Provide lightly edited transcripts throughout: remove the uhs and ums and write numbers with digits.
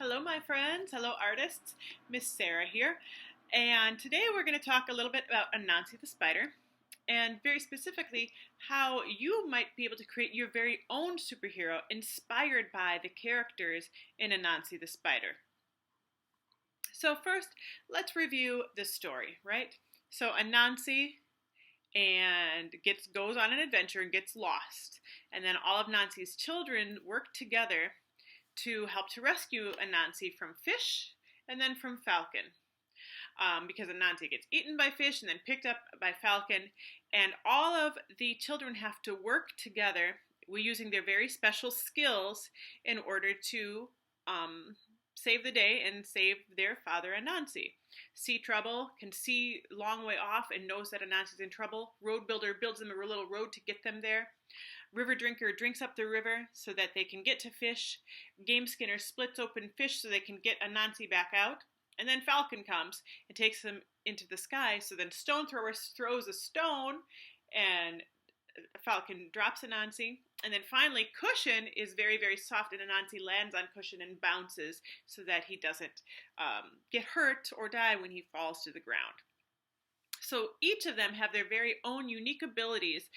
Hello, my friends. Hello, artists. Miss Sarah here. And today we're going to talk a little bit about Anansi the spider, and very specifically, how you might be able to create your very own superhero inspired by the characters in Anansi the spider. So, first, let's review the story, right? So, Anansi goes on an adventure and gets lost. And then all of Nansi's children work together to help to rescue Anansi from fish and then from falcon. Because Anansi gets eaten by fish and then picked up by falcon, and all of the children have to work together using their very special skills in order to save the day and save their father Anansi. Sea Trouble can see a long way off and knows that Anansi's in trouble. Road Builder builds them a little road to get them there. River Drinker drinks up the river so that they can get to fish. Game Skinner splits open fish so they can get Anansi back out. And then Falcon comes and takes them into the sky. So then Stone Thrower throws a stone and Falcon drops Anansi. And then finally Cushion is very, very soft and Anansi lands on Cushion and bounces so that he doesn't get hurt or die when he falls to the ground. So each of them have their very own unique abilities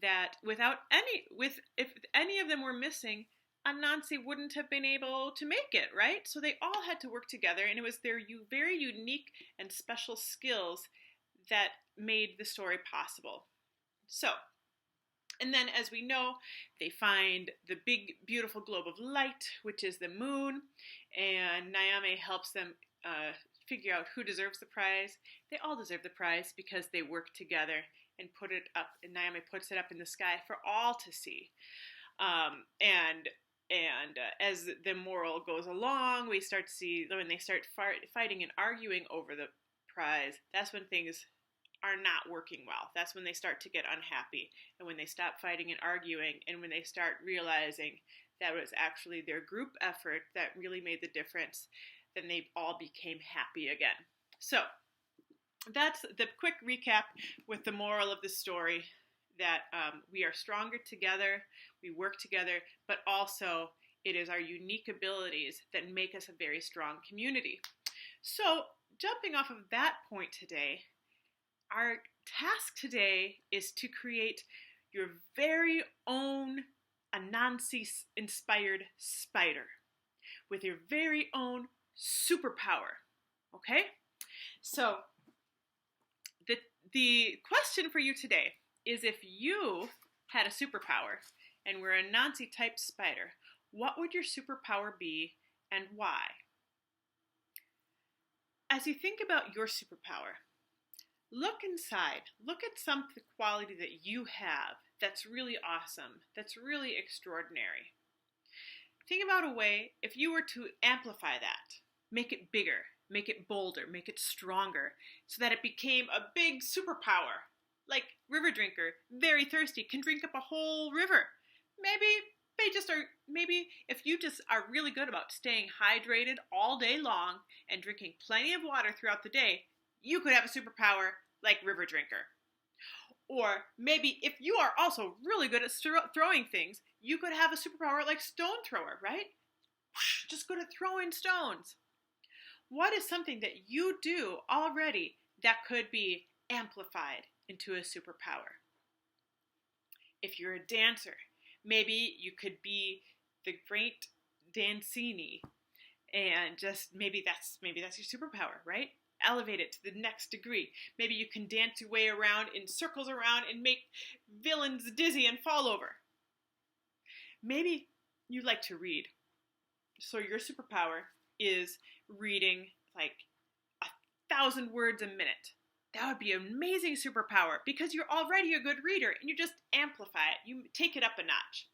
that if any of them were missing, Anansi wouldn't have been able to make it, right? So they all had to work together, and it was their very unique and special skills that made the story possible. So, and then as we know, they find the big, beautiful globe of light, which is the moon, and Nyame helps them figure out who deserves the prize. They all deserve the prize because they work together and put it up, and Nyame puts it up in the sky for all to see. As the moral goes along, we start to see when they start fighting and arguing over the prize, that's when things are not working well. That's when they start to get unhappy, and when they stop fighting and arguing, and when they start realizing that it was actually their group effort that really made the difference, then they all became happy again. So that's the quick recap with the moral of the story, that we are stronger together, we work together, but also it is our unique abilities that make us a very strong community. So jumping off of that point today, our task today is to create your very own Anansi-inspired spider with your very own superpower, okay? So the question for you today is, if you had a superpower and were a Anansi type spider, what would your superpower be and why? As you think about your superpower, look inside. Look at some quality that you have that's really awesome, that's really extraordinary. Think about a way if you were to amplify that, make it bigger, make it bolder, make it stronger, so that it became a big superpower. Like River Drinker, very thirsty, can drink up a whole river. Maybe if you just are really good about staying hydrated all day long and drinking plenty of water throughout the day, you could have a superpower like River Drinker. Or maybe if you are also really good at throwing things, you could have a superpower like Stone Thrower, right? Just good at throwing stones. What is something that you do already that could be amplified into a superpower? If you're a dancer, maybe you could be the great Dancini, and just maybe that's your superpower, right? Elevate it to the next degree. Maybe you can dance your way around in circles around and make villains dizzy and fall over. Maybe you like to read, so your superpower is reading like 1,000 words a minute. That would be an amazing superpower because you're already a good reader and you just amplify it. You take it up a notch.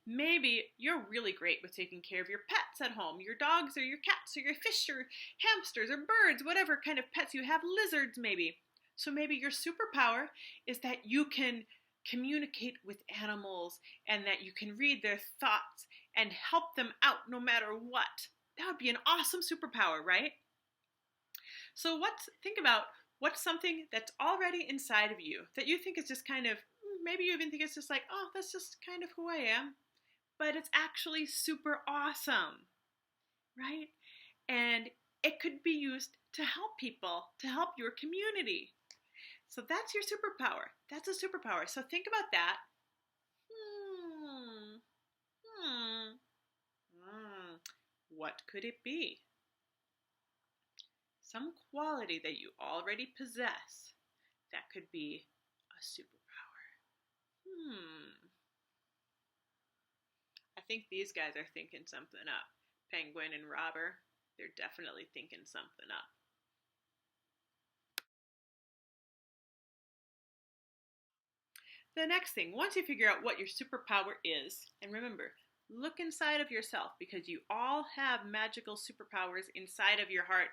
Maybe you're really great with taking care of your pets at home, your dogs or your cats or your fish or hamsters or birds, whatever kind of pets you have, lizards maybe. So maybe your superpower is that you can communicate with animals and that you can read their thoughts and help them out no matter what. That would be an awesome superpower, right? So think about what's something that's already inside of you that you think is just kind of, maybe you even think it's just like, oh, that's just kind of who I am. But it's actually super awesome. right? And it could be used to help people, to help your community. So that's your superpower. That's a superpower. So think about that. Hmm. Hmm. Hmm. What could it be? Some quality that you already possess that could be a superpower. Hmm. I think these guys are thinking something up. Penguin and Robber, they're definitely thinking something up. The next thing, once you figure out what your superpower is, and remember, look inside of yourself because you all have magical superpowers inside of your heart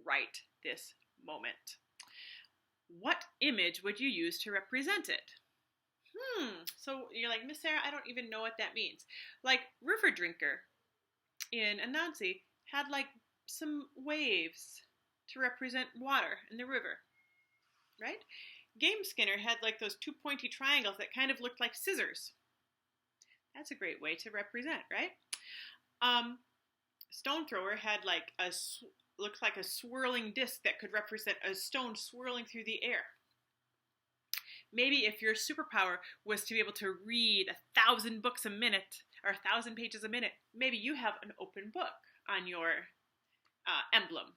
right this moment. What image would you use to represent it? So you're like, Miss Sarah, I don't even know what that means. Like River Drinker in Anansi had like some waves to represent water in the river, right? Game Skinner had like those two pointy triangles that kind of looked like scissors. That's a great way to represent, right? Stone Thrower had like looked like a swirling disc that could represent a stone swirling through the air. Maybe if your superpower was to be able to read 1,000 books a minute or 1,000 pages a minute, maybe you have an open book on your emblem.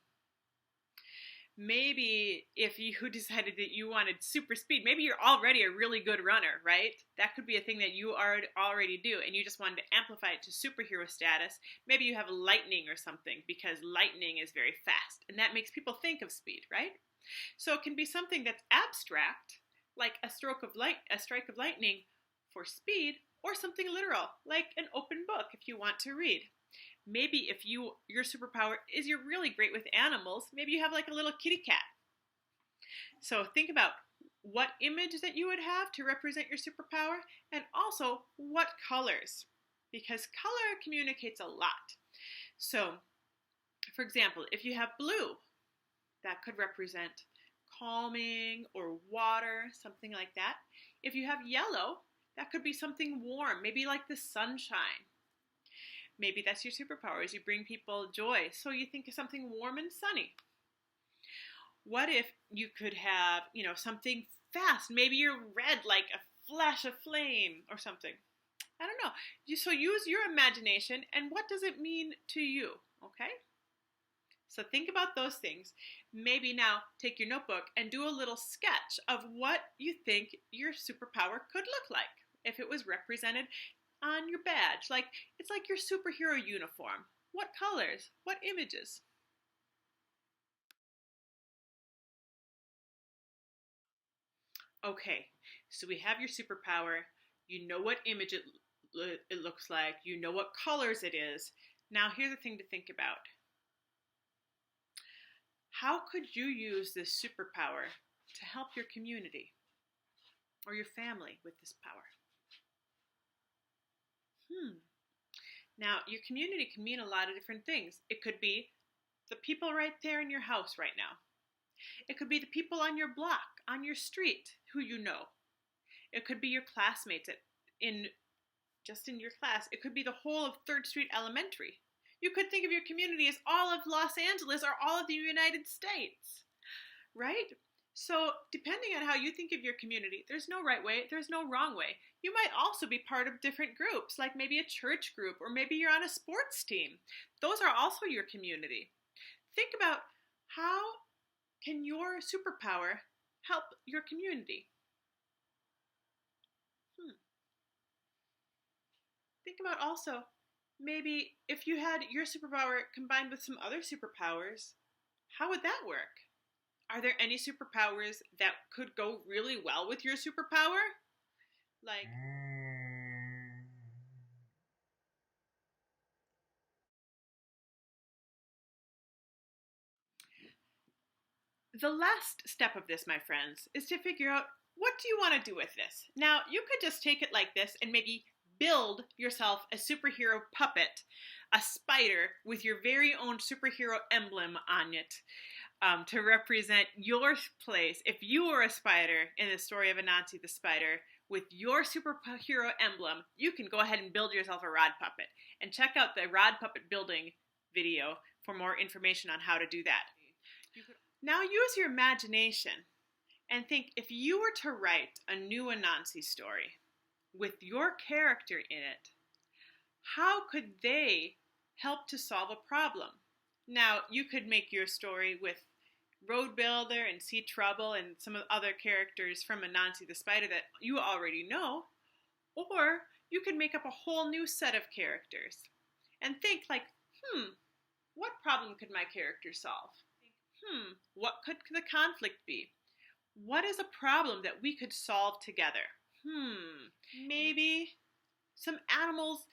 Maybe if you decided that you wanted super speed, maybe you're already a really good runner, right? That could be a thing that you already do, and you just wanted to amplify it to superhero status. Maybe you have lightning or something because lightning is very fast, and that makes people think of speed, right? So it can be something that's abstract, like a strike of lightning for speed, or something literal, like an open book if you want to read. Maybe if your superpower is you're really great with animals, maybe you have like a little kitty cat. So think about what image that you would have to represent your superpower and also what colors, because color communicates a lot. So, for example, if you have blue, that could represent calming or water, something like that. If you have yellow, that could be something warm, maybe like the sunshine. Maybe that's your superpower, is you bring people joy. So you think of something warm and sunny. What if you could have, something fast? Maybe you're red like a flash of flame or something. I don't know. So use your imagination and what does it mean to you, okay? So think about those things. Maybe now take your notebook and do a little sketch of what you think your superpower could look like if it was represented on your badge. Like it's like your superhero uniform. What colors? What images? Okay, so we have your superpower. You know what image it looks like. You know what colors it is. Now here's the thing to think about. How could you use this superpower to help your community or your family with this power? Now, your community can mean a lot of different things. It could be the people right there in your house right now. It could be the people on your block, on your street, who you know. It could be your classmates in your class. It could be the whole of 3rd Street Elementary. You could think of your community as all of Los Angeles or all of the United States, right? So depending on how you think of your community, there's no right way, there's no wrong way. You might also be part of different groups, like maybe a church group, or maybe you're on a sports team. Those are also your community. Think about how can your superpower help your community? Think about also maybe if you had your superpower combined with some other superpowers, how would that work? Are there any superpowers that could go really well with your superpower? Like, the last step of this, my friends, is to figure out what do you want to do with this? Now, you could just take it like this and maybe build yourself a superhero puppet, a spider with your very own superhero emblem on it. To represent your place. If you were a spider in the story of Anansi the spider with your superhero emblem, you can go ahead and build yourself a rod puppet. And check out the rod puppet building video for more information on how to do that. Now use your imagination and think, if you were to write a new Anansi story with your character in it, how could they help to solve a problem? Now, you could make your story with Road Builder and Sea Trouble and some of the other characters from Anansi the Spider that you already know, or you could make up a whole new set of characters and think like, what problem could my character solve? What could the conflict be? What is a problem that we could solve together? Maybe some animals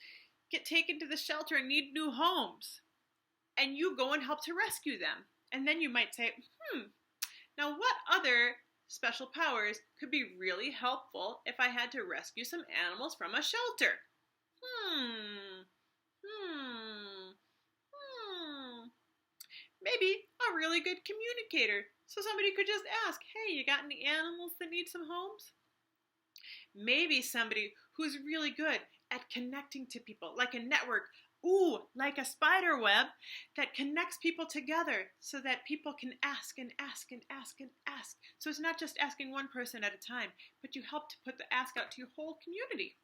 get taken to the shelter and need new homes, and you go and help to rescue them. And then you might say, now what other special powers could be really helpful if I had to rescue some animals from a shelter? Maybe a really good communicator, so somebody could just ask, hey, you got any animals that need some homes? Maybe somebody who's really good at connecting to people, like a network, like a spider web that connects people together so that people can ask and ask and ask and ask. So it's not just asking one person at a time, but you help to put the ask out to your whole community.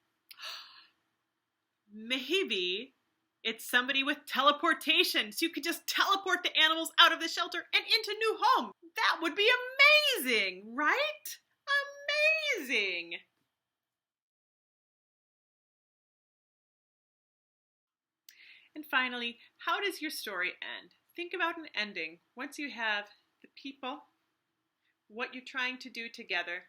Maybe it's somebody with teleportation, so you could just teleport the animals out of the shelter and into new homes. That would be amazing, right? Amazing! And finally, how does your story end? Think about an ending. Once you have the people, what you're trying to do together,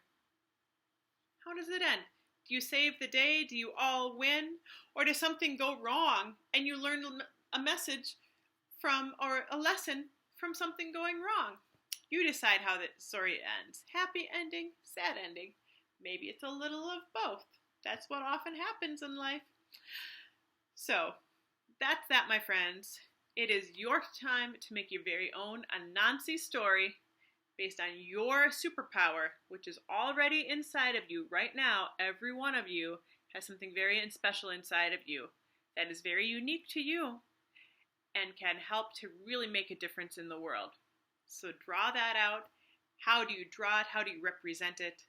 how does it end? Do you save the day? Do you all win? Or does something go wrong and you learn a message from, or a lesson from something going wrong? You decide how the story ends. Happy ending, sad ending. Maybe it's a little of both. That's what often happens in life. So, that's that, my friends. It is your time to make your very own Anansi story based on your superpower, which is already inside of you right now. Every one of you has something very special inside of you that is very unique to you and can help to really make a difference in the world. So draw that out. How do you draw it? How do you represent it?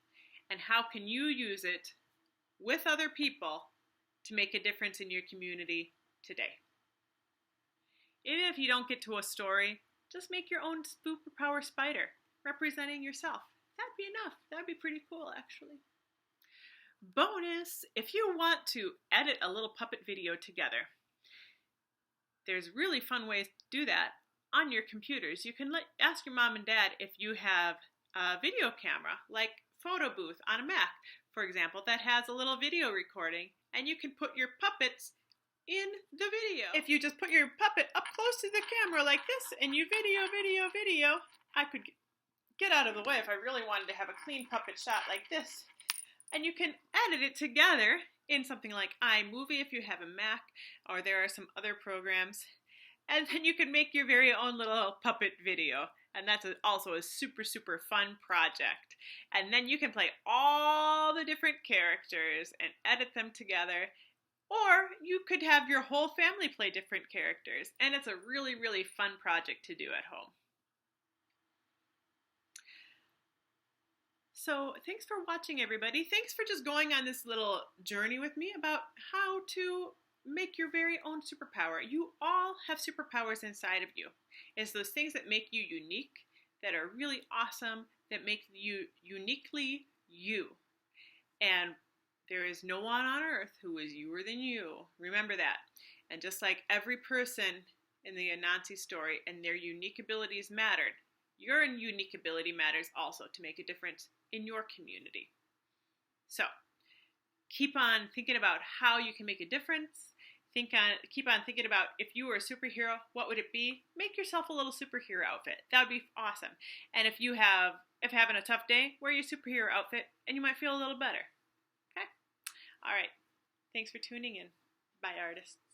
And how can you use it with other people to make a difference in your community today? Even if you don't get to a story, just make your own superpower spider representing yourself. That'd be enough. That'd be pretty cool, actually. Bonus, if you want to edit a little puppet video together, there's really fun ways to do that on your computers. You can ask your mom and dad if you have a video camera, like Photo Booth on a Mac, for example, that has a little video recording, and you can put your puppets in the video. If you just put your puppet up close to the camera like this, and you video, I could get out of the way if I really wanted to have a clean puppet shot like this. And you can edit it together in something like iMovie if you have a Mac, or there are some other programs. And then you can make your very own little puppet video. And that's also a super, super fun project. And then you can play all the different characters and edit them together. Or you could have your whole family play different characters. And it's a really, really fun project to do at home. So thanks for watching, everybody. Thanks for just going on this little journey with me about how to make your very own superpower. You all have superpowers inside of you. It's those things that make you unique, that are really awesome, that make you uniquely you. And there is no one on earth who is youer than you. Remember that. And just like every person in the Anansi story and their unique abilities mattered, your unique ability matters also to make a difference in your community. So, keep on thinking about how you can make a difference. Keep on thinking about, if you were a superhero, what would it be? Make yourself a little superhero outfit. That would be awesome. And if having a tough day, wear your superhero outfit and you might feel a little better. Okay? All right. Thanks for tuning in. Bye, artists.